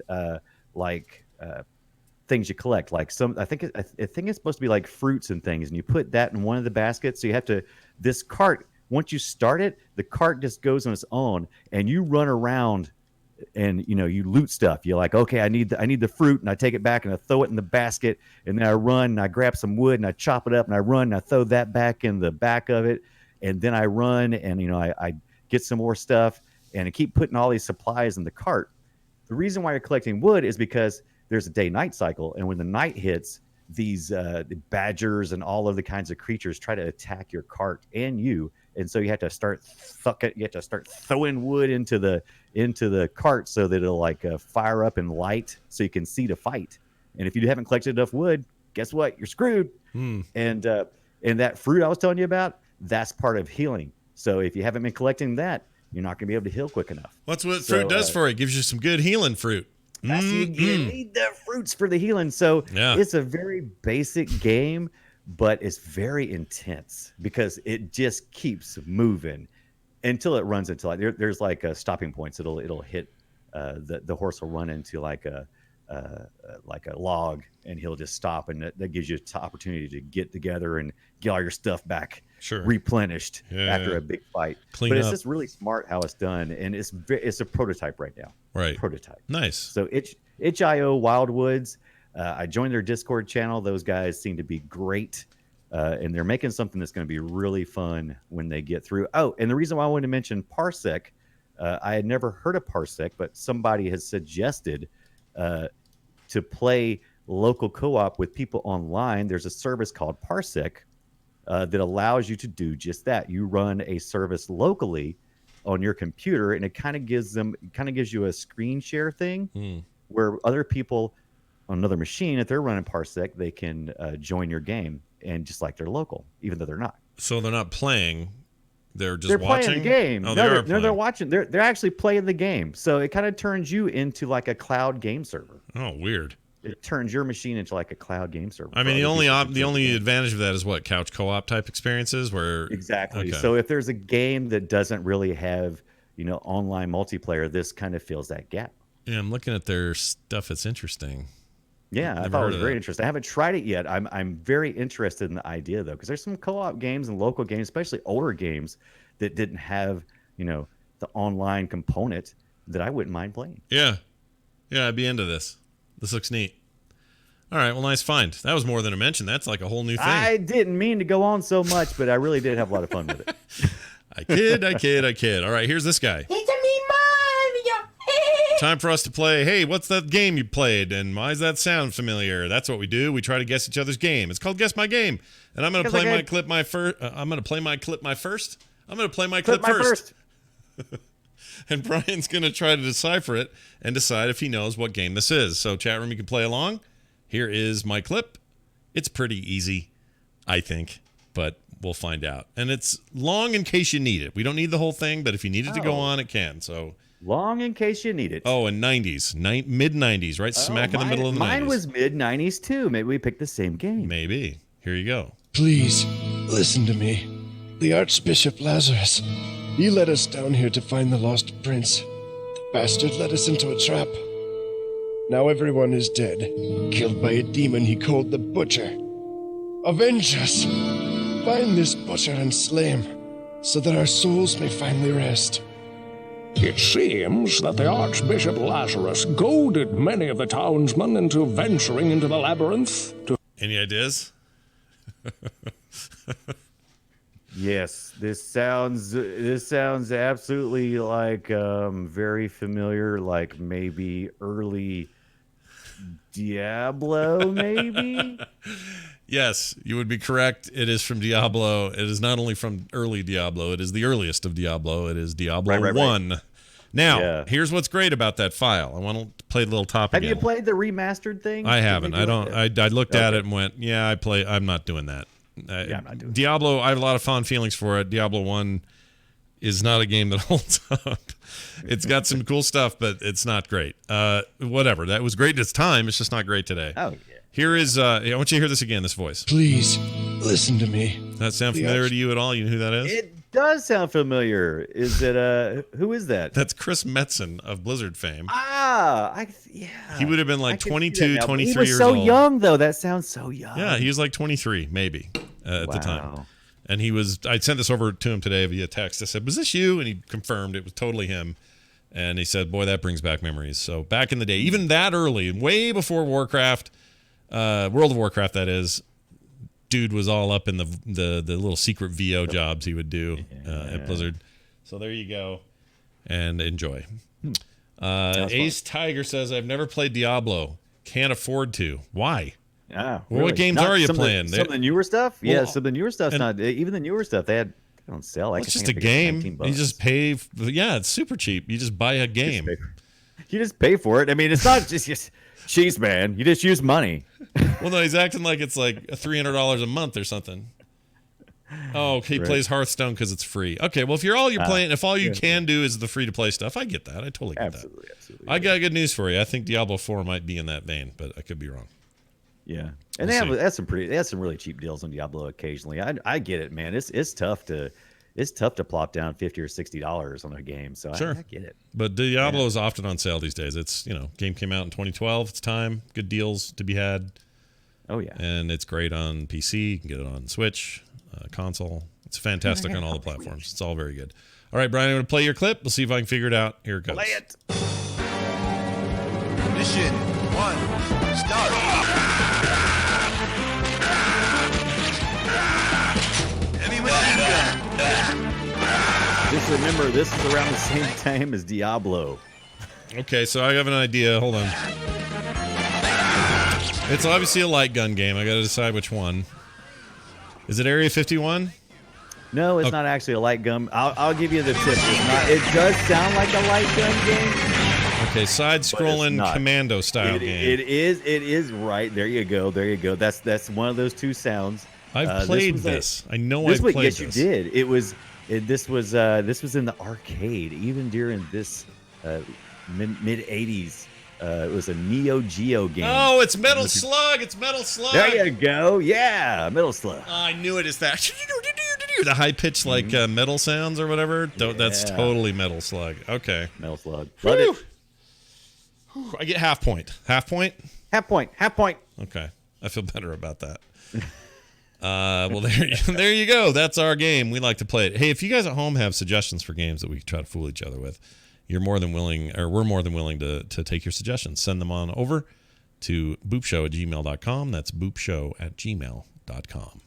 things you collect, like I think it's supposed to be like fruits and things, and you put that in one of the baskets. So you have to, this cart, once you start it, the cart just goes on its own, and you run around and you loot stuff. You're like, okay, I need the fruit, and I take it back and I throw it in the basket, and then I run and I grab some wood and I chop it up, and I run and I throw that back in the back of it, and then I run and I get some more stuff, and I keep putting all these supplies in the cart. The reason why you're collecting wood is because there's a day-night cycle, and when the night hits, the badgers and all of the kinds of creatures try to attack your cart and you, and so you have to start throwing wood into the cart so that it'll like fire up and light so you can see to fight. And if you haven't collected enough wood, guess what? You're screwed. And that fruit I was telling you about, that's part of healing. So if you haven't been collecting that, you're not going to be able to heal quick enough. What's what fruit does for you? It gives you some good healing fruit. You need the fruits for the healing. So it's a very basic game, but it's very intense because it just keeps moving until it runs into like there's like stopping points. It'll hit the horse will run into like a log, and he'll just stop, and that gives you an opportunity to get together and get all your stuff back replenished after a big fight. It's just really smart how it's done, and it's a prototype right now. Prototype. Nice. So itch.io Wildwoods. I joined their Discord channel. Those guys seem to be great, and they're making something that's going to be really fun when they get through. Oh, and the reason why I wanted to mention Parsec, I had never heard of Parsec, but somebody has suggested to play local co-op with people online. There's a service called Parsec that allows you to do just that. You run a service locally on your computer, and it kind of gives you a screen share thing where other people on another machine, if they're running Parsec, they can join your game, and just like they're local, even though they're not. So they're not playing. They're just watching playing the game. Oh, they're watching. They're actually playing the game. So it kind of turns you into like a cloud game server. Oh, weird. It turns your machine into like a cloud game server. I mean, the only advantage of that is what, couch co-op type experiences where exactly. Okay. So if there's a game that doesn't really have online multiplayer, this kind of fills that gap. Yeah, I'm looking at their stuff. It's interesting. Yeah, I thought it was very interesting. I haven't tried it yet. I'm very interested in the idea though, because there's some co-op games and local games, especially older games, that didn't have the online component that I wouldn't mind playing. Yeah, I'd be into this. This looks neat. All right, well, nice find. That was more than a mention. That's like a whole new thing. I didn't mean to go on so much, but I really did have a lot of fun with it. I kid. All right, here's this guy. It's a me, Mario. Time for us to play. Hey, what's that game you played? And why does that sound familiar? That's what we do. We try to guess each other's game. It's called Guess My Game. And I'm going to play my clip first. I'm going to play my clip first. And Brian's going to try to decipher it and decide if he knows what game this is. So, chat room, you can play along. Here is my clip. It's pretty easy, I think, but we'll find out. And it's long in case you need it. We don't need the whole thing, but if you need it to go on, it can. So long in case you need it. Oh, and 90s, mid-90s, right? Smack in the middle of the 90s. Mine was mid-90s, too. Maybe we picked the same game. Maybe. Here you go. Please, listen to me. The Archbishop Lazarus. He led us down here to find the lost prince. The bastard led us into a trap. Now everyone is dead, killed by a demon he called the Butcher. Avenge us! Find this Butcher and slay him, so that our souls may finally rest. It seems that the Archbishop Lazarus goaded many of the townsmen into venturing into the labyrinth to... Any ideas? Yes, this sounds absolutely like very familiar, like maybe early Diablo, maybe? Yes, you would be correct. It is from Diablo. It is not only from early Diablo, it is the earliest of Diablo. It is Diablo 1. Right. Now, here's what's great about that file. I want to play the little top again. Have you played the remastered thing? I haven't. I looked at it and went, I'm not doing that. I'm not doing Diablo, I have a lot of fond feelings for it. Diablo 1 is not a game that holds up. It's got some cool stuff, but it's not great. Whatever. That was great at its time. It's just not great today. Oh, yeah. Here is, I want you to hear this again, this voice. Please, listen to me. Does that sound familiar to you at all? You know who that is? It does sound familiar. Is it, who is that? That's Chris Metzen of Blizzard fame. Yeah. He would have been like 22, 23 years old. He was so young, though. That sounds so young. Yeah, he was like 23, maybe, at the time. And I sent this over to him today via text. I said, was this you? And he confirmed it was totally him. And he said, boy, that brings back memories. So back in the day, even that early, way before Warcraft, World of Warcraft, that is, dude was all up in the little secret VO jobs he would do at Blizzard. So there you go. And enjoy. Ace Tiger says, I've never played Diablo. Can't afford to. Why? Ah, Well, what games Not are you some of the- playing? Some of the newer stuff? Yeah, Well, some of the newer stuff's and- not. Even the newer stuff, they don't sell. It's just a game. You just pay. Yeah, it's super cheap. You just buy a game. You just pay for it. I mean, it's not just cheese, man. You just use money. Well, no, he's acting like it's like $300 a month or something. Oh, he plays Hearthstone because it's free. Okay, well, if you're playing, if all you can do is the free to play stuff, I get that. I totally get that. Absolutely. I got good news for you. I think Diablo 4 might be in that vein, but I could be wrong. Yeah, and they have some really cheap deals on Diablo occasionally. I get it, man. It's tough to plop down $50 or $60 on a game. So Sure. I get it. But Diablo is often on sale these days. It's game came out in 2012. It's time. Good deals to be had. Oh yeah, and it's great on PC. You can get it on Switch, console. It's fantastic on all the platforms. It's all very good. All right, Brian, I'm going to play your clip. We'll see if I can figure it out. Here it goes. Play it. Mission 1, start. Heavy machine gun. Just remember, this is around the same time as Diablo. Okay, so I have an idea. Hold on. It's obviously a light gun game. I got to decide which one. Is it Area 51? No, it's not actually a light gun. I'll give you the tip. It's not. It does sound like a light gun game. Okay, side-scrolling commando style game. It is right. There you go. That's one of those two sounds. I've played this. I know I played this. Yes, you did. This was in the arcade even during this mid '80s. It was a Neo Geo game. Oh, it's Metal Slug. It's Metal Slug. There you go. Yeah, Metal Slug. Oh, I knew it. It's that. The high-pitched metal sounds or whatever. Yeah. That's totally Metal Slug. Okay. Metal Slug. Love it. I get half point. Half point? Half point. Okay. I feel better about that. Well, there you go. That's our game. We like to play it. Hey, if you guys at home have suggestions for games that we can try to fool each other with, we're more than willing to take your suggestions. Send them on over to boopshow@gmail.com. That's boopshow@gmail.com.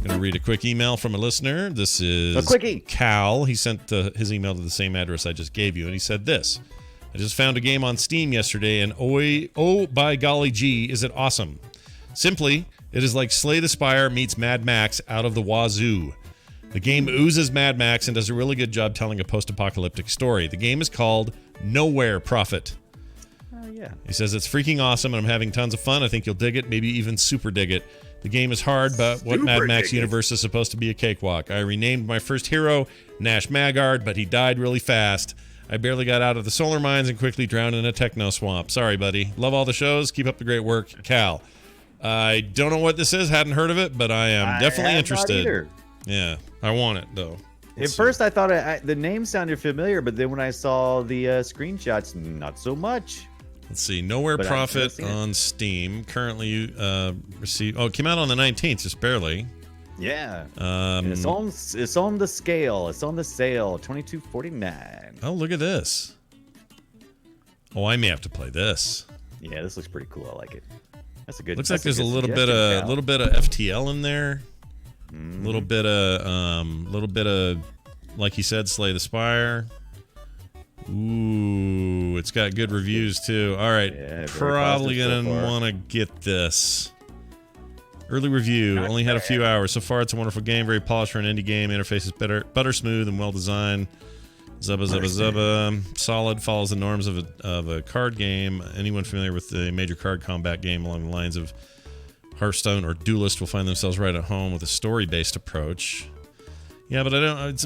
I'm going to read a quick email from a listener. This is a quickie. Cal. He sent his email to the same address I just gave you, and he said this. I just found a game on Steam yesterday, and oh by golly gee, is it awesome. Simply, it is like Slay the Spire meets Mad Max out of the wazoo. The game oozes Mad Max and does a really good job telling a post-apocalyptic story. The game is called Nowhere Prophet. Oh, yeah. He says it's freaking awesome, and I'm having tons of fun. I think you'll dig it, maybe even super dig it. The game is hard, but what Mad Max universe is supposed to be a cakewalk. I renamed my first hero Nash Maggard, but he died really fast. I barely got out of the solar mines and quickly drowned in a techno swamp. Sorry, buddy. Love all the shows. Keep up the great work, Cal. I don't know what this is. Hadn't heard of it, but I am definitely interested. Not either. Yeah, I want it though. At first, I thought the name sounded familiar, but then when I saw the screenshots, not so much. Let's see. Nowhere Prophet on Steam. Currently received. Oh, it came out on the 19th, just barely. Yeah. It's on the scale. It's on the sale. $22.49. Oh, look at this. Oh, I may have to play this. Yeah, this looks pretty cool. I like it. That's a good. Looks like there's a little bit of FTL in there. A little bit of, like he said, Slay the Spire. Ooh, it's got good reviews too. All right, probably gonna want to get this. Early review, only had a few hours. So far, it's a wonderful game, very polished for an indie game. Interface is butter smooth and well designed. Zubba. Solid, follows the norms of a card game. Anyone familiar with the major card combat game along the lines of Hearthstone or Duelist will find themselves right at home with a story-based approach. Yeah, but I don't.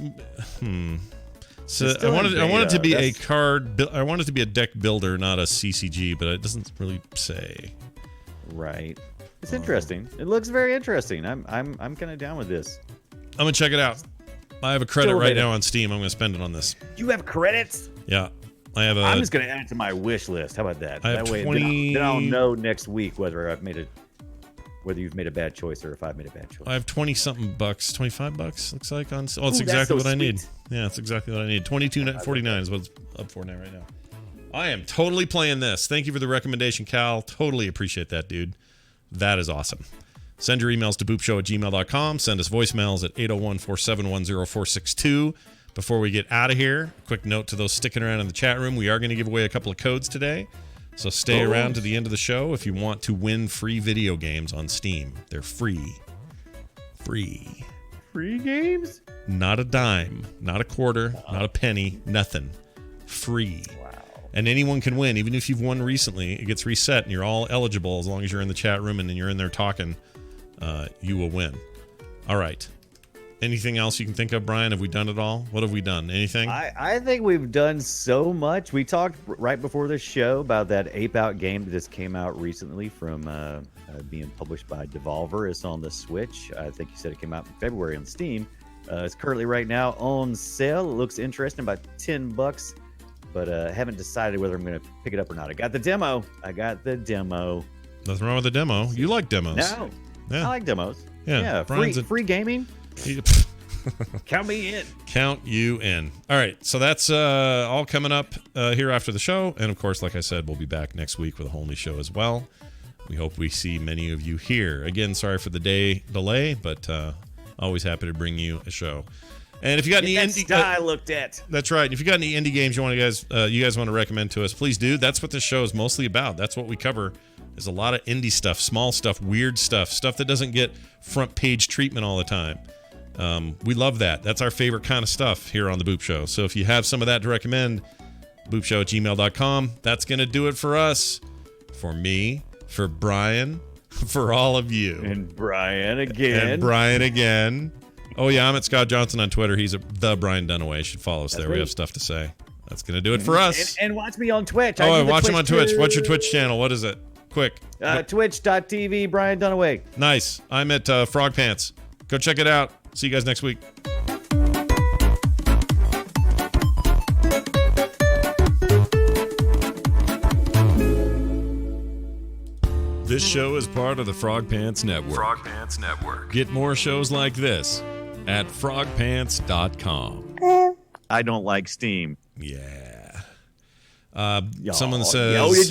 So I want it to be a card. I want it to be a deck builder, not a CCG, but it doesn't really say. Right. It's interesting. It looks very interesting. I'm kind of down with this. I'm gonna check it out. I have a credit right now on Steam. I'm gonna spend it on this. You have credits? Yeah, I have. I'm just gonna add it to my wish list. How about that? I have that way, 20... then I'll know next week whether you've made a bad choice or if I've made a bad choice. I have 20-something bucks, $25 looks like on. Oh, it's exactly what I need. Yeah, it's exactly what I need. $22.49 is what it's up for now right now. I am totally playing this. Thank you for the recommendation, Cal. Totally appreciate that, dude. That is awesome. Send your emails to boopshow@gmail.com. Send us voicemails at 801-471-0462. Before we get out of here, a quick note to those sticking around in the chat room. We are going to give away a couple of codes today. So stay around to the end of the show if you want to win free video games on Steam. They're free. Free games? Not a dime, not a quarter, not a penny, nothing. Free. Wow. And anyone can win. Even if you've won recently, it gets reset and you're all eligible as long as you're in the chat room and you're in there talking. You will win. All right. Anything else you can think of, Brian? Have we done it all? What have we done? Anything? I think we've done so much. We talked right before this show about that Ape Out game that just came out recently from being published by Devolver. It's on the Switch. I think you said it came out in February on Steam. It's currently right now on sale. It looks interesting, about $10, but haven't decided whether I'm going to pick it up or not. I got the demo. Nothing wrong with the demo. You like demos. No. Yeah. I like demos. Yeah. Free gaming. Count me in. Count you in. All right. So that's all coming up here after the show. And of course, like I said, we'll be back next week with a whole new show as well. We hope we see many of you here. Again, sorry for the delay, but always happy to bring you a show. And if you got any indie, I looked at. That's right. If you got any indie games you guys want to recommend to us, please do. That's what this show is mostly about. That's what we cover. There's a lot of indie stuff, small stuff, weird stuff that doesn't get front page treatment all the time. We love that. That's our favorite kind of stuff here on the Boop Show. So if you have some of that to recommend, boopshow@gmail.com. That's going to do it for us. For me, for Brian, for all of you. And Brian again. Oh, yeah, I'm at Scott Johnson on Twitter. He's the Brian Dunaway. You should follow us there. We have stuff to say. That's going to do it for us. And watch me on Twitch. Watch him on Twitch. What's your Twitch channel? What is it? Quick. Twitch.tv, Brian Dunaway. Nice. I'm at Frog Pants. Go check it out. See you guys next week. This show is part of the Frog Pants Network. Frog Pants Network. Get more shows like this at frogpants.com. I don't like Steam. Yeah. Someone says... Did you